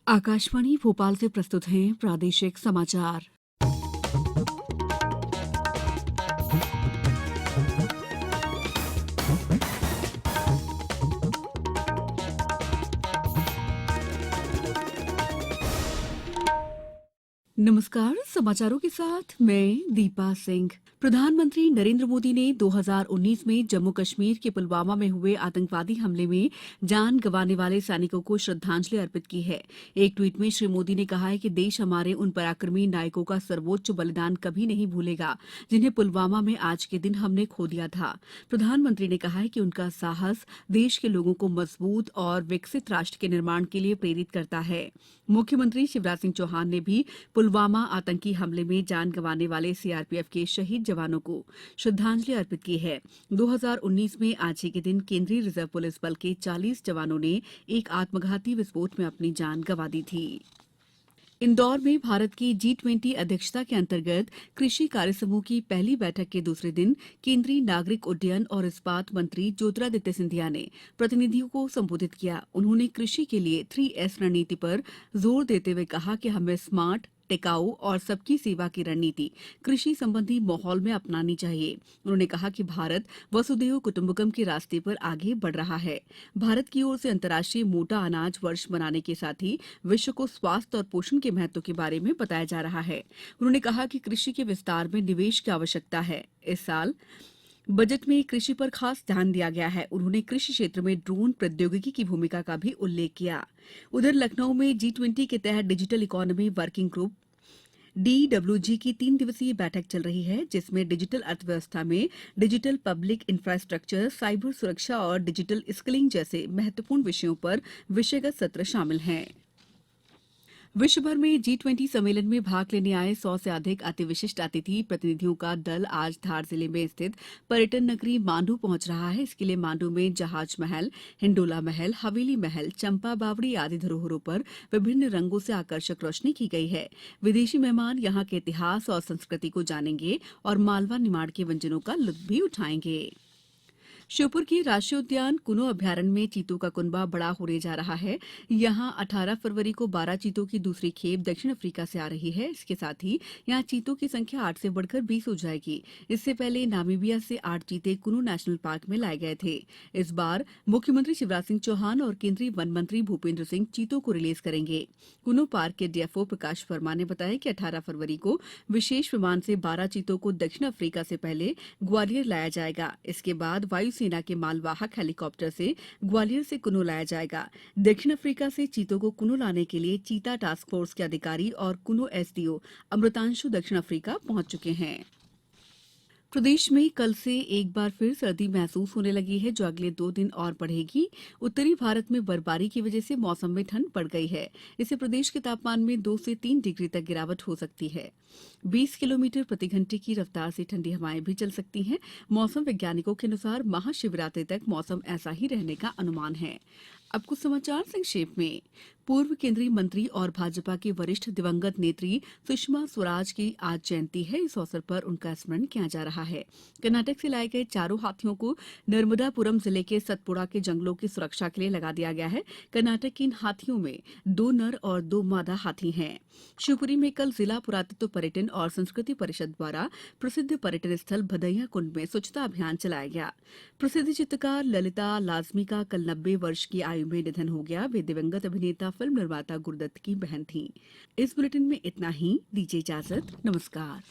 आकाशवाणी भोपाल से प्रस्तुत हैं प्रादेशिक समाचार। नमस्कार, समाचारों के साथ मैं दीपा सिंह। प्रधानमंत्री नरेंद्र मोदी ने 2019 में जम्मू कश्मीर के पुलवामा में हुए आतंकवादी हमले में जान गंवाने वाले सैनिकों को श्रद्धांजलि अर्पित की है। एक ट्वीट में श्री मोदी ने कहा है कि देश हमारे उन पराक्रमी नायकों का सर्वोच्च बलिदान कभी नहीं भूलेगा, जिन्हें पुलवामा में आज के दिन हमने खो दिया था। प्रधानमंत्री ने कहा है कि उनका साहस देश के लोगों को मजबूत और विकसित राष्ट्र के निर्माण के लिए प्रेरित करता है। मुख्यमंत्री शिवराज सिंह चौहान ने भी पुलवामा आतंकी हमले में जान गंवाने वाले सीआरपीएफ के शहीद जवानों को श्रद्धांजलि अर्पित की है। 2019 में आज ही के दिन केंद्रीय रिजर्व पुलिस बल के 40 जवानों ने एक आत्मघाती विस्फोट में अपनी जान गंवा दी थी। इंदौर में भारत की G20 अध्यक्षता के अंतर्गत कृषि कार्य समूह की पहली बैठक के दूसरे दिन केंद्रीय नागरिक उड्डयन और इस्पात मंत्री ज्योतिरादित्य सिंधिया ने प्रतिनिधियों को संबोधित किया। उन्होंने कृषि के लिए 3S रणनीति पर जोर देते हुए कहा कि हमें स्मार्ट, टिकाऊ और सबकी सेवा की रणनीति कृषि संबंधी माहौल में अपनानी चाहिए। उन्होंने कहा कि भारत वसुधैव कुटुंबकम के रास्ते पर आगे बढ़ रहा है। भारत की ओर से अंतर्राष्ट्रीय मोटा अनाज वर्ष मनाने के साथ ही विश्व को स्वास्थ्य और पोषण के महत्व के बारे में बताया जा रहा है। उन्होंने कहा कि कृषि के विस्तार में निवेश की आवश्यकता है। इस साल बजट में कृषि पर खास ध्यान दिया गया है। उन्होंने कृषि क्षेत्र में ड्रोन प्रौद्योगिकी की भूमिका का भी उल्लेख किया। उधर लखनऊ में G20 के तहत digital economy working group DWG की 3 दिवसीय बैठक चल रही है, जिसमें डिजिटल अर्थव्यवस्था में डिजिटल पब्लिक इंफ्रास्ट्रक्चर, साइबर सुरक्षा और डिजिटल स्किलिंग जैसे महत्वपूर्ण विषयों पर विषयगत सत्र शामिल हैं। विश्व भर में G20 सम्मेलन में भाग लेने आए 100 से अधिक अति विशिष्ट अतिथि प्रतिनिधियों का दल आज धार जिले में स्थित पर्यटन नगरी मांडू पहुंच रहा है। इसके लिए मांडू में जहाज महल, हिंडोला महल, हवेली महल, चंपा बावड़ी आदि धरोहरों पर विभिन्न रंगों से आकर्षक रोशनी की गई है। विदेशी मेहमान यहां के इतिहास और संस्कृति को जानेंगे और मालवा निमाड़ के व्यंजनों का लुत्फ भी उठाएंगे। श्योपुर के राष्ट्रीय उद्यान कुनो अभ्यारण्य में चीतों का कुनबा बड़ा होने जा रहा है। यहां 18 फरवरी को 12 चीतों की दूसरी खेप दक्षिण अफ्रीका से आ रही है। इसके साथ ही यहां चीतों की संख्या 8 से बढ़कर 20 हो जाएगी। इससे पहले नामीबिया से 8 चीते कुनो नेशनल पार्क में लाए गए थे। इस बार मुख्यमंत्री शिवराज सिंह चौहान और केंद्रीय वन मंत्री भूपेंद्र सिंह चीतों को रिलीज करेंगे। कुनो पार्क के डीएफओ प्रकाश वर्मा ने बताया कि 18 फरवरी को विशेष विमान से 12 चीतों को दक्षिण अफ्रीका से पहले ग्वालियर लाया जाएगा। इसके बाद वायुसेना के मालवाहक हेलीकॉप्टर से ग्वालियर से कुनो लाया जाएगा। दक्षिण अफ्रीका से चीतों को कुनो लाने के लिए चीता टास्क फोर्स के अधिकारी और कुनो एसडीओ अमृतांशु दक्षिण अफ्रीका पहुंच चुके हैं। प्रदेश में कल से एक बार फिर सर्दी महसूस होने लगी है, जो अगले 2 दिन और बढ़ेगी। उत्तरी भारत में बर्फबारी की वजह से मौसम में ठंड बढ़ गई है। इससे प्रदेश के तापमान में 2 से 3 डिग्री तक गिरावट हो सकती है। 20 किलोमीटर प्रति घंटे की रफ्तार से ठंडी हवाएं भी चल सकती हैं। मौसम वैज्ञानिकों के अनुसार महाशिवरात्रि तक मौसम ऐसा ही रहने का अनुमान है। अब कुछ समाचार संक्षेप में। पूर्व केंद्रीय मंत्री और भाजपा की वरिष्ठ दिवंगत नेत्री सुषमा स्वराज की आज जयंती है। इस अवसर पर उनका स्मरण किया जा रहा है। कर्नाटक से लाए गए चारों हाथियों को नर्मदापुरम जिले के सतपुड़ा के जंगलों की सुरक्षा के लिए लगा दिया गया है। कर्नाटक के इन हाथियों में 2 नर और 2 मादा हाथी हैं। शिवपुरी में कल जिला पुरातत्व पर्यटन और संस्कृति परिषद द्वारा प्रसिद्ध पर्यटन स्थल भदैया कुंड में स्वच्छता अभियान चलाया गया। प्रसिद्ध चित्रकार ललिता लाजमी का कल 90 वर्ष की आयु में निधन हो गया। वे दिवंगत अभिनेता, फिल्म निर्माता गुरुदत्त की बहन थीं। इस बुलेटिन में इतना ही। दीजिए इजाजत। नमस्कार।